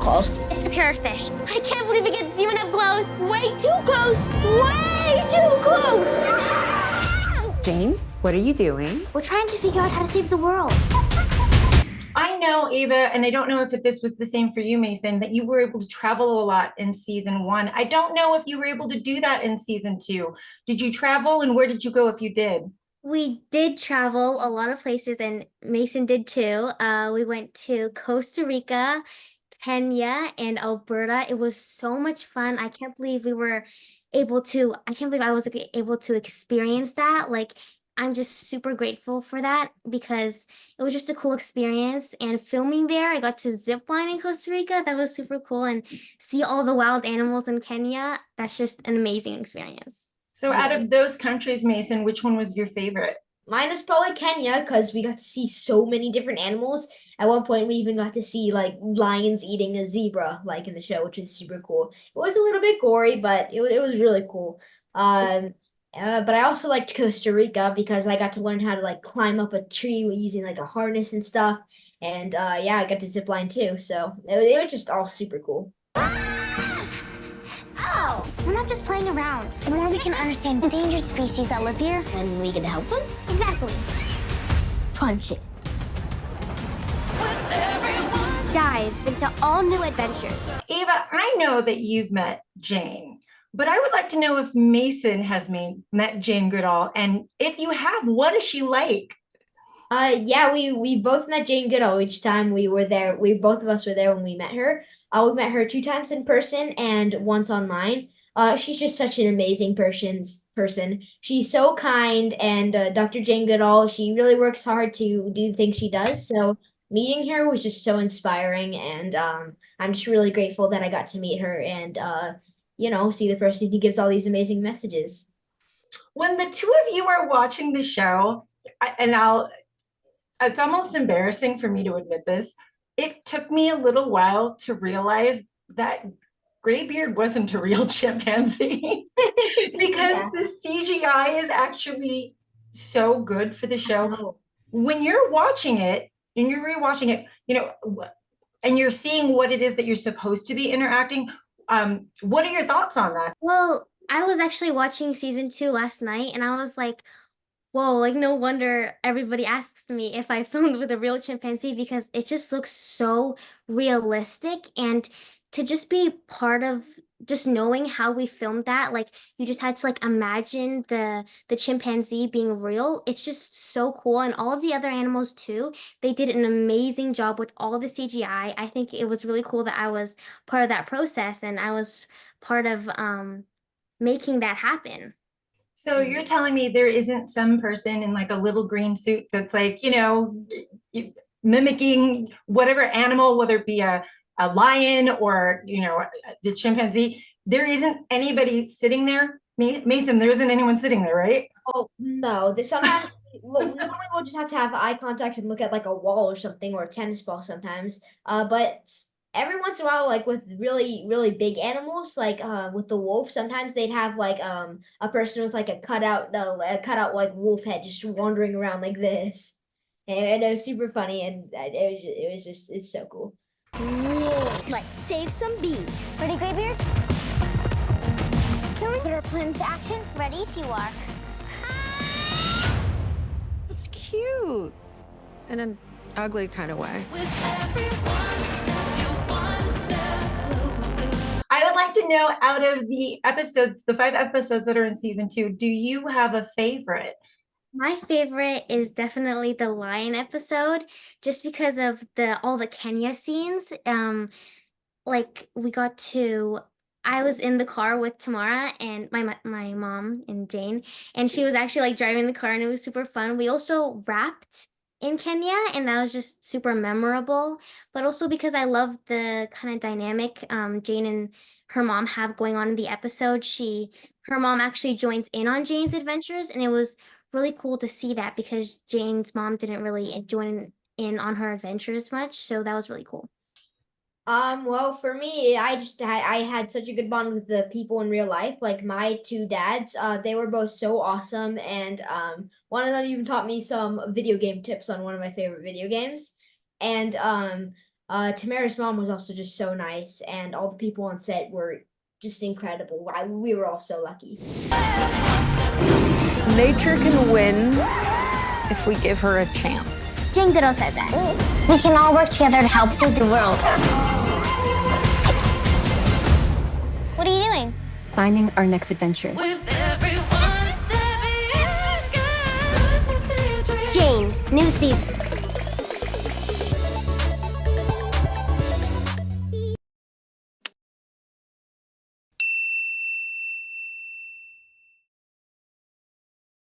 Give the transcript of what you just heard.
called? It's a parrotfish. I can't believe it gets you up close. Way too close. Way too close. Jane, what are you doing? We're trying to figure out how to save the world. I know, Ava, and I don't know if this was the same for you, Mason, that you were able to travel a lot in season 1. I don't know if you were able to do that in season 2. Did you travel, and where did you go if you did? We did travel a lot of places, and Mason did too. We went to Costa Rica, Kenya, and Alberta. It was so much fun. I can't believe I can't believe I was able to experience that. Like, I'm just super grateful for that because it was just a cool experience. And filming there, I got to zip line in Costa Rica. That was super cool. And see all the wild animals in Kenya. That's just an amazing experience. So out of those countries, Mason, which one was your favorite? Mine was probably Kenya because we got to see so many different animals. At one point, we even got to see like lions eating a zebra, like in the show, which is super cool. It was a little bit gory, but it was really cool. But I also liked Costa Rica because I got to learn how to like climb up a tree using like a harness and stuff. And yeah, I got to zip line too. So it was just all super cool. Oh, we're not just playing around. The more we can understand endangered species that live here, And we can help them. exactly. Punch it. Dive into all new adventures. Ava, I know that you've met Jane, but I would like to know if Mason has met Jane Goodall, and if you have, what is she like? Yeah, we both met Jane Goodall each time we were there. We both of us were there when we met her. We met her 2 times in person and once online. She's just such an amazing person. She's so kind, and Dr. Jane Goodall, she really works hard to do the things she does. So meeting her was just so inspiring, and I'm just really grateful that I got to meet her and see the person who gives all these amazing messages. When the two of you are watching the show, it's almost embarrassing for me to admit this. It took me a little while to realize that Graybeard wasn't a real chimpanzee because Yeah. the CGI is actually so good for the show. When you're watching it and you're rewatching it, and you're seeing what it is that you're supposed to be interacting, what are your thoughts on that? Well, I was actually watching season 2 last night, and I was like, whoa, like no wonder everybody asks me if I filmed with a real chimpanzee because it just looks so realistic. And to just be part of just knowing how we filmed that, like you just had to like imagine the chimpanzee being real. It's just so cool. And all of the other animals too, they did an amazing job with all the CGI. I think it was really cool that I was part of that process and I was part of making that happen. So you're telling me there isn't some person in like a little green suit that's like, mimicking whatever animal, whether it be a lion or, the chimpanzee. There isn't anybody sitting there. Mason, there isn't anyone sitting there, right? Oh, no, there's sometimes normally we'll just have to have eye contact and look at like a wall or something or a tennis ball sometimes. But every once in a while, like with really, really big animals, like with the wolf, sometimes they'd have like a person with like a cutout like wolf head just wandering around like this. And it was super funny, and it's so cool. Let's save some bees. Ready, Graybeard? Can we put our plan into action? Ready if you are. It's cute in an ugly kind of way. I would like to know, out of the 5 episodes that are in season 2, do you have a favorite? My favorite is definitely the lion episode, just because of all the Kenya scenes. Like I was in the car with Tamara and my mom and Jane, and she was actually like driving the car, and it was super fun. We also rapped in Kenya, and that was just super memorable. But also because I love the kind of dynamic Jane and her mom have going on in the episode. Her mom actually joins in on Jane's adventures, and it was really cool to see that because Jane's mom didn't really join in on her adventures much, so that was really cool. Well, for me, I had such a good bond with the people in real life. Like my 2 dads, they were both so awesome, and one of them even taught me some video game tips on one of my favorite video games. And Tamara's mom was also just so nice, and all the people on set were just incredible. We were all so lucky. Nature can win if we give her a chance. Jane Goodall said that. We can all work together to help save the world. What are you doing? Finding our next adventure. Jane, new season.